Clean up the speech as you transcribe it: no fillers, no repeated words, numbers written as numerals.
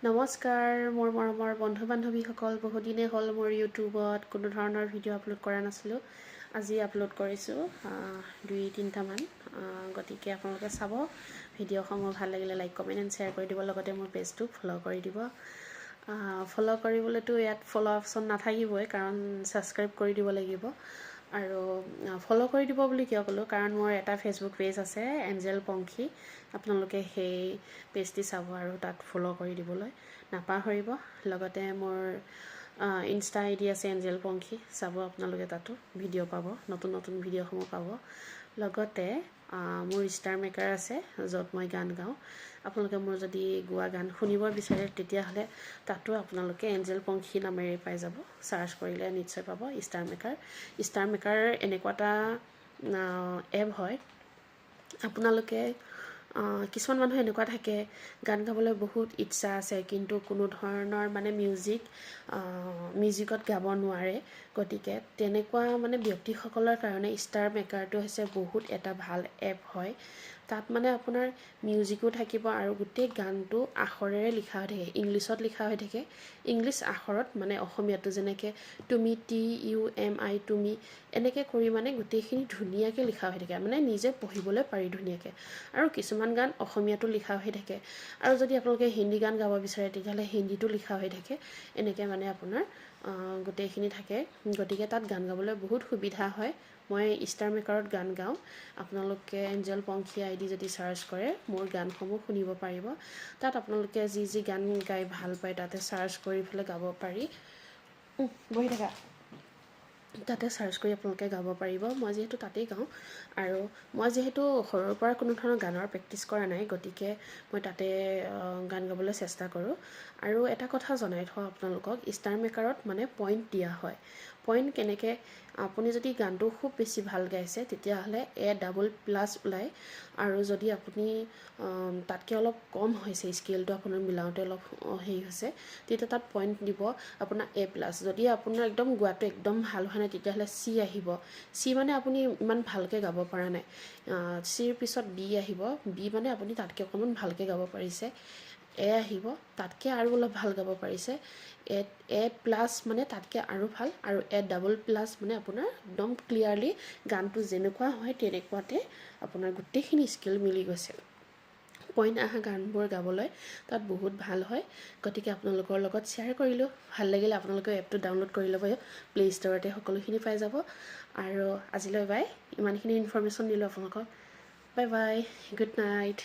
নমস্কাৰ মোৰ মৰমৰ বন্ধু বান্ধৱীসকল বহুদিনে হ'ল মোৰ ইউটিউবত কোনো ধৰণৰ ভিডিঅ' আপলোড কৰা নাছিলোঁ আজি আপলোড কৰিছোঁ 2-3টামান গতিকে আপোনালোকে চাব ভিডিঅ'সমূহ ভাল লাগিলে লাইক কমেণ্ট এণ্ড শ্বেয়াৰ কৰি দিব লগতে মোৰ পেজটো ফ'ল' কৰি দিব ফ'ল' কৰিবলৈতো ইয়াত ফ'ল' অপশ্যন নাথাকিবই কাৰণ ছাবস্ক্ৰাইব কৰি দিব লাগিব আৰু ফ'ল' কৰি দিব বুলি কিয় ক'লোঁ কাৰণ মোৰ এটা ফেচবুক পেজ আছে এঞ্জেল পংখী আপোনালোকে সেই পেজটি চাব আৰু তাত ফ'ল' কৰি দিবলৈ নাপাহৰিব লগতে মোৰ ইনষ্টা আই ডি আছে এঞ্জেল পংখী চাব আপোনালোকে তাতো ভিডিঅ' পাব নতুন নতুন ভিডিঅ'সমূহ পাব লগতে মোৰ ষ্টাৰ মেকাৰ আছে য'ত মই গান গাওঁ আপোনালোকে মোৰ যদি গোৱা গান শুনিব বিচাৰে তেতিয়াহ'লে তাতো আপোনালোকে এঞ্জেল পংখী নামেৰে পাই যাব চাৰ্চ কৰিলে নিশ্চয় পাব ষ্টাৰ মেকাৰ এনেকুৱা এটা এপ হয় আপোনালোকে কিছুমান মানুহ এনেকুৱা থাকে গান গাবলৈ বহুত ইচ্ছা আছে কিন্তু কোনো ধৰণৰ মানে মিউজিকত গাব নোৱাৰে গতিকে তেনেকুৱা মানে ব্যক্তিসকলৰ কাৰণে ষ্টাৰ মেকাৰটো হৈছে বহুত এটা ভাল এপ হয় তাত মানে আপোনাৰ মিউজিকো থাকিব আৰু গোটেই গানটো আখৰেৰে লিখা হৈ থাকে ইংলিছত লিখা হৈ থাকে ইংলিছ আখৰত মানে অসমীয়াটো যেনেকৈ তুমি TUMI তুমি এনেকৈ কৰি মানে গোটেইখিনি ধুনীয়াকৈ লিখা হৈ থাকে মানে নিজে পঢ়িবলৈ পাৰি ধুনীয়াকৈ আৰু কিছুমান গান অসমীয়াটো লিখা হৈ থাকে আৰু যদি আপোনালোকে হিন্দী গান গাব বিচাৰে তেতিয়াহ'লে হিন্দীটো লিখা হৈ থাকে এনেকৈ মানে আপোনাৰ গোটেইখিনি থাকে গতিকে তাত গান গাবলৈ বহুত সুবিধা হয় মই ষ্টাৰ মেকাৰত গান গাওঁ আপোনালোকে এঞ্জেল পংখী আই ডি যদি চাৰ্চ কৰে মোৰ গানসমূহ শুনিব পাৰিব তাত আপোনালোকে যি গান গাই ভাল পায় তাতে চাৰ্চ কৰি পেলাই গাব পাৰি বহি থাকা তাতে চাৰ্চ কৰি আপোনালোকে গাব পাৰিব মই যিহেতু তাতেই গাওঁ আৰু মই যিহেতু সৰুৰ পৰা কোনো ধৰণৰ গানৰ প্ৰেক্টিছ কৰা নাই গতিকে মই তাতে গান গাবলৈ চেষ্টা কৰোঁ আৰু এটা কথা জনাই থওঁ আপোনালোকক ষ্টাৰ মেকাৰত মানে পইণ্ট দিয়া হয় পইণ্ট কেনেকৈ আপুনি যদি গানটো খুব বেছি ভাল গাইছে তেতিয়াহ'লে A++ ওলায় আৰু যদি আপুনি তাতকৈ অলপ কম হৈছে স্কেলটো আপোনাৰ মিলাওঁতে অলপ হেৰি হৈছে তেতিয়া তাত পইণ্ট দিব আপোনাৰ A+ যদি আপোনাৰ একদম গোৱাটো একদম ভাল হোৱা নাই তেতিয়াহ'লে C আহিব C মানে আপুনি ইমান ভালকৈ গাব পৰা নাই Cৰ পিছত B আহিব B মানে আপুনি তাতকৈ অকণমান ভালকৈ গাব পাৰিছে A আহিব তাতকৈ আৰু অলপ ভাল গাব পাৰিছে A+ মানে তাতকৈ আৰু ভাল আৰু A++ মানে আপোনাৰ একদম ক্লিয়াৰলি গানটো যেনেকুৱা হয় তেনেকুৱাতে আপোনাৰ গোটেইখিনি স্কিল মিলি গৈছে পইণ্ট অহা গানবোৰ গাবলৈ তাত বহুত ভাল হয় গতিকে আপোনালোকৰ লগত শ্বেয়াৰ কৰিলোঁ ভাল লাগিলে আপোনালোকে এপটো ডাউনলোড কৰি ল'ব প্লে ষ্ট'ৰতে সকলোখিনি পাই যাব আৰু আজিলৈ বাই ইমানখিনি ইনফৰমেশ্যন দিলোঁ আপোনালোকক বাই বাই গুড নাইট